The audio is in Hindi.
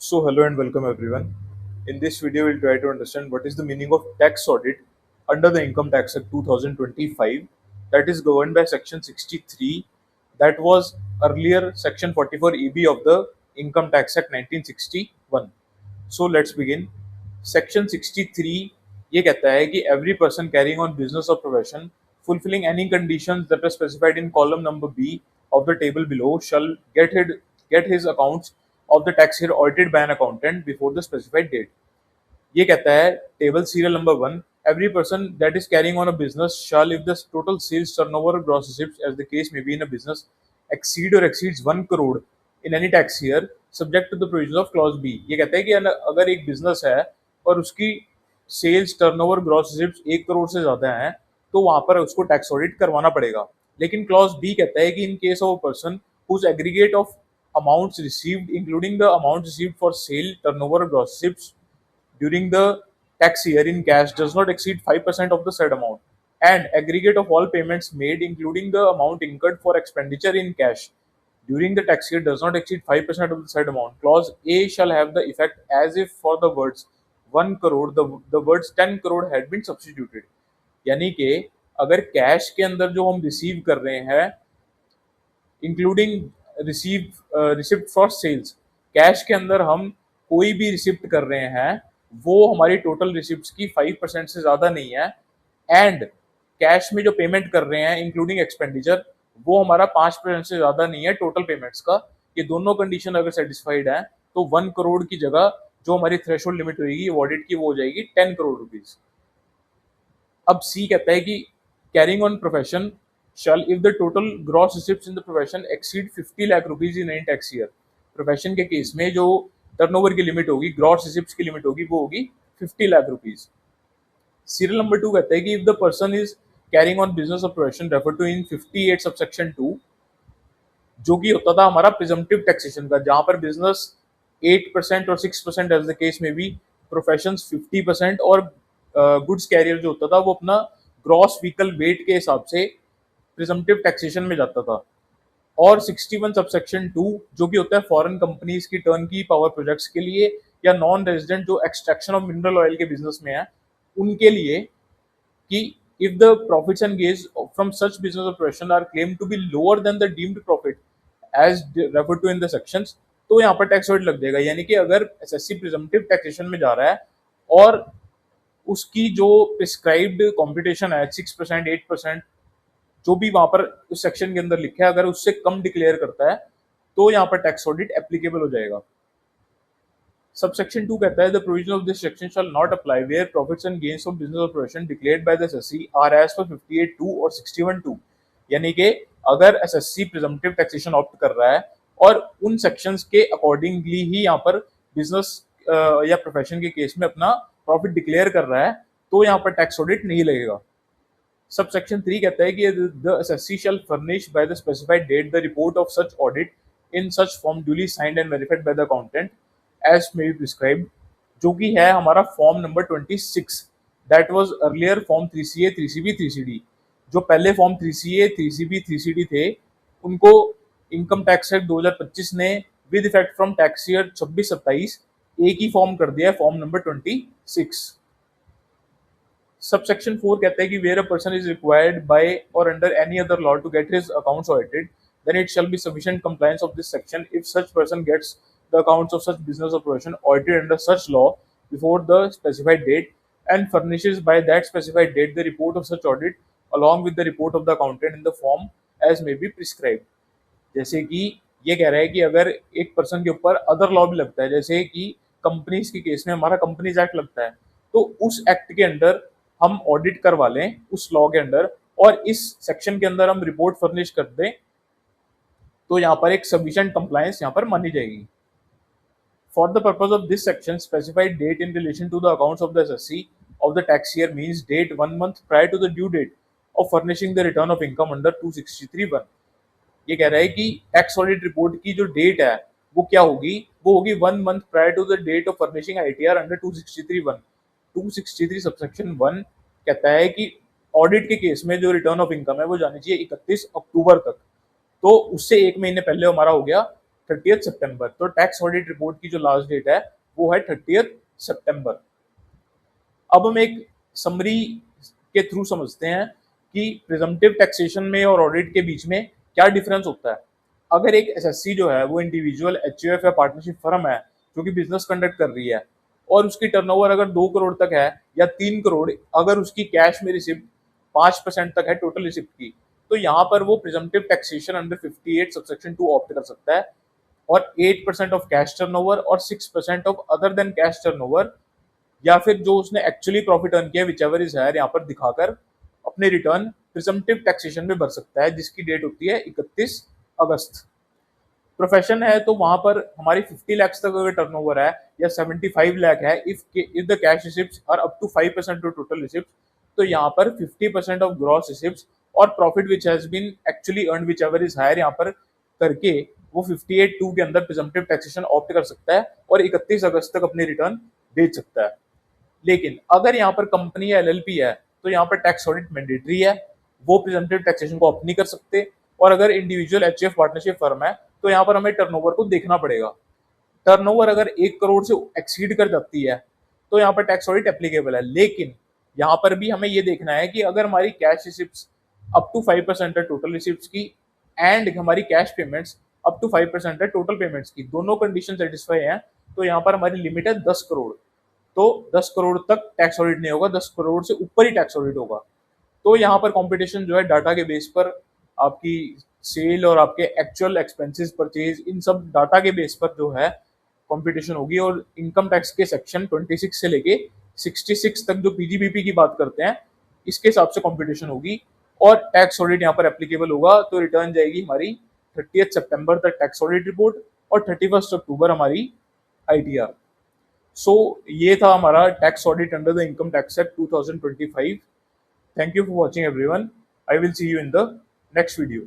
So hello and welcome everyone. In this video, we'll try to understand what is the meaning of tax audit under the Income Tax Act 2025 that is governed by Section 63 that was earlier Section 44 EB of the Income Tax Act 1961. So let's begin. Section 63 ये कहता है कि every person carrying on business or profession fulfilling any conditions that are specified in column number B of the table below shall get his accounts of the tax year audited by an accountant before the specified date. ये कहता है table serial number 1 every person that is carrying on a business shall if the total sales turnover or gross receipts as the case may be in a business exceed or exceeds 1 crore in any tax year subject to the provisions of clause B. ये कहता है कि अगर एक बिजनेस है और उसकी sales turnover gross receipts 1 crore से ज्यादा हैं तो वहां पर उसको टैक्स ऑडिट करवाना पड़ेगा. लेकिन क्लॉज बी कहता है कि in case of a person whose aggregate of amounts received including the amount received for sale turnover or gross receipts during the tax year in cash does not exceed 5% of the said amount and aggregate of all payments made including the amount incurred for expenditure in cash during the tax year does not exceed 5% of the said amount. Clause A shall have the effect as if for the words 1 crore the words 10 crore had been substituted. यानी कि अगर कैश के अंदर जो हम रिसीव कर रहे हैं including receipt for sales, cash के अंदर हम कोई भी रिसिप्ट कर रहे हैं वो हमारी टोटल रिसिप्ट की 5% से ज्यादा नहीं है एंड कैश में जो पेमेंट कर रहे हैं इंक्लूडिंग एक्सपेंडिचर वो हमारा 5% से ज्यादा नहीं है टोटल पेमेंट्स का. ये दोनों कंडीशन अगर सेटिस्फाइड है तो 1 करोड़ की जगह जो हमारी थ्रेशोल्ड लिमिट होगी ऑडिट की वो हो जाएगी 10 करोड़ रुपीज. अब सी कहता है कि carrying on profession shall if the total gross receipts in the profession exceed 50 lakh rupees in any tax year. Profession के केस में जो टर्नओवर की लिमिट होगी ग्रॉस रिसिप्ट्स की लिमिट होगी वो होगी 50 लाख रुपीज. सीरियल नंबर 2 कहता है कि if the person is carrying on business of profession refer to in 58 subsection 2 जो कि होता था हमारा प्रिजम्पटिव टैक्सेशन का जहां पर बिजनेस 8% और 6% एज द केस में भी प्रोफेशन 50% और गुड्स कैरियर जो होता था वो अपना ग्रॉस व्हीकल वेट के हिसाब से प्रिजम्पटिव टैक्सेशन में जाता था. और 61 सबसेक्शन 2 जो कि होता है फॉरेन कंपनीज की टर्न की पावर प्रोजेक्ट्स के लिए या नॉन रेजिडेंट जो एक्सट्रैक्शन ऑफ मिनरल ऑयल के बिजनेस में है उनके लिए कि if the profits and gains from such business operation are claim to be lower than the deemed profit as refer to in the sections तो यहाँ पर टैक्स रेट लग जाएगा. यानी कि अगर एसएससी प्रिजम्पटिव टैक्सेशन में जा रहा है और उसकी जो प्रिस्क्राइब्ड कॉम्पिटिशन है 6% 8% जो भी वहां पर उस सेक्शन के अंदर लिखा है अगर उससे कम डिक्लेयर करता है तो यहाँ पर टैक्स ऑडिट एप्लीकेबल हो जाएगा. सबसेक्शन 2 कहता है the provision of this section shall not apply where profits and gains of business operation declared by the assessee are as per 58(2) और 61(2). यानी कि अगर एसएससी प्रिजम्पटिव टैक्सेशन ऑप्ट कर रहा है और उन सेक्शंस के अकॉर्डिंगली ही यहाँ पर बिजनेस या प्रोफेशन के केस में अपना प्रॉफिट डिक्लेयर कर रहा है तो यहाँ पर टैक्स ऑडिट नहीं लगेगा. Subsection 3 कहता है कि the SSC shall furnish by the specified date the report of such audit in such form duly signed and verified by the accountant as may be prescribed, जो कि है हमारा form number 26 that was earlier form 3CA 3CB 3CD. जो पहले फॉर्म 3CA 3CB 3CD थे उनको इनकम टैक्स एक्ट 2025 ने with effect from tax year 26-27 एक ही फॉर्म कर दिया है फॉर्म नंबर 26. Subsection 4 कहता है कि where a person is required by or under any other law to get his accounts audited, then it shall be sufficient compliance of this section if such person gets the accounts of such business operation audited under such law before the specified date and furnishes by that specified date the report of such audit along with the report of the accountant in the form as may be prescribed. जैसे कि ये कह रहा है कि अगर एक पर्सन के ऊपर अदर लॉ भी लगता है जैसे कि कंपनीज के केस में हमारा कंपनीज एक्ट लगता है तो उस एक्ट के अंदर हम ऑडिट करवा लें उस लॉ के अंदर और इस सेक्शन के अंदर हम रिपोर्ट फर्निश कर दें तो यहाँ पर एक सफिशिएंट कंप्लायंस यहाँ पर मानी जाएगी. For the purpose of this section specified date in relation to the accounts of the assessee of the tax year means date 1 month prior to the due date of furnishing the return of income under 263(1). ये कह रहा है कि टैक्स ऑडिट रिपोर्ट की जो डेट है वो क्या होगी वो होगी 1 month prior to the date of furnishing ITR under 263(1). 263 subsection 1 कहता है कि ऑडिट के केस में जो रिटर्न ऑफ इनकम है वो जानी चाहिए 31 अक्टूबर तक. तो उससे एक महीने पहले हमारा हो गया 30 सितंबर। तो टैक्स ऑडिट रिपोर्ट की जो लास्ट डेट है वो है 30 सितंबर। अब हम एक समरी के थ्रू समझते हैं कि प्रिजम्पटिव टैक्सेशन में और ऑडिट के बीच में क्या डिफरेंस होता है। अगर एक एसएससी जो है वो इंडिविजुअल एचयूएफ या पार्टनरशिप फर्म है जो कि बिजनेस कंडक्ट कर रही है और उसकी टर्नओवर अगर 2 करोड़ तक है या 3 करोड़, अगर उसकी कैश में रिसिप्ट 5% तक है टोटल रिसिप्ट की, तो यहाँ पर वो presumptive taxation under 58 subsection 2 opt कर सकता है और 8% ऑफ कैश टर्नओवर और 6% of other than cash turnover, या फिर जो उसने एक्चुअली प्रॉफिट अर्न किया विच एवर इज हायर यहाँ पर दिखाकर अपने रिटर्न प्रिजम्पटिव टैक्सेशन में भर सकता है, जिसकी डेट होती है 31 अगस्त। प्रोफेशन है तो वहां पर हमारी 50 लाख तक अगर टर्नओवर है या 75 लाख है, if the cash receipts are up to 5% of total receipts, तो यहाँ पर 50% ऑफ ग्रॉस रिसिप्ट्स और profit which has been actually earn whichever is higher यहाँ पर करके वो 58(2) के अंदर प्रिजम्पटिव टैक्सेशन ऑप्ट कर सकता है और 31 अगस्त तक अपनी रिटर्न भेज सकता है। लेकिन अगर यहाँ पर कंपनी या एलएलपी है तो यहाँ पर टैक्स ऑडिट मैंडेटरी है, वो प्रिजम्पटिव टैक्सेशन को ऑप्ट नहीं कर सकते। और अगर इंडिविजुअल एचयूएफ पार्टनरशिप फर्म है तो यहाँ पर हमें टर्नओवर को देखना पड़ेगा। टर्नओवर अगर 1 करोड़ से एक्सीड कर जाती है तो यहाँ पर टैक्स ऑडिट एप्लीकेबल है। लेकिन यहाँ पर भी हमें ये देखना है कि अगर हमारी कैश रिसिप्ट्स अप टू 5% है टोटल रिसिप्ट्स की एंड हमारी कैश पेमेंट्स अप टू 5% है टोटल पेमेंट्स की, दोनों कंडीशन सेटिस्फाई हैं, तो यहाँ पर हमारी लिमिट है 10 करोड़। तो 10 करोड़ तक टैक्स ऑडिट नहीं होगा, 10 करोड़ से ऊपर ही टैक्स ऑडिट होगा। तो यहाँ पर कंपटीशन जो है डाटा के बेस पर, आपकी सेल और आपके एक्चुअल एक्सपेंसेस परचेज, इन सब डाटा के बेस पर जो है कंपटीशन होगी। और इनकम टैक्स के सेक्शन 26 से लेके 66 तक जो पीजीबीपी की बात करते हैं, इसके हिसाब से कंपटीशन होगी और टैक्स ऑडिट यहाँ पर एप्लीकेबल होगा। तो रिटर्न जाएगी हमारी 30 सितंबर तक टैक्स ऑडिट रिपोर्ट और 31 अक्टूबर हमारी आईटीआर। सो ये था हमारा tax audit under the income tax act 2025। Thank you for watching everyone. I will see you in the next video.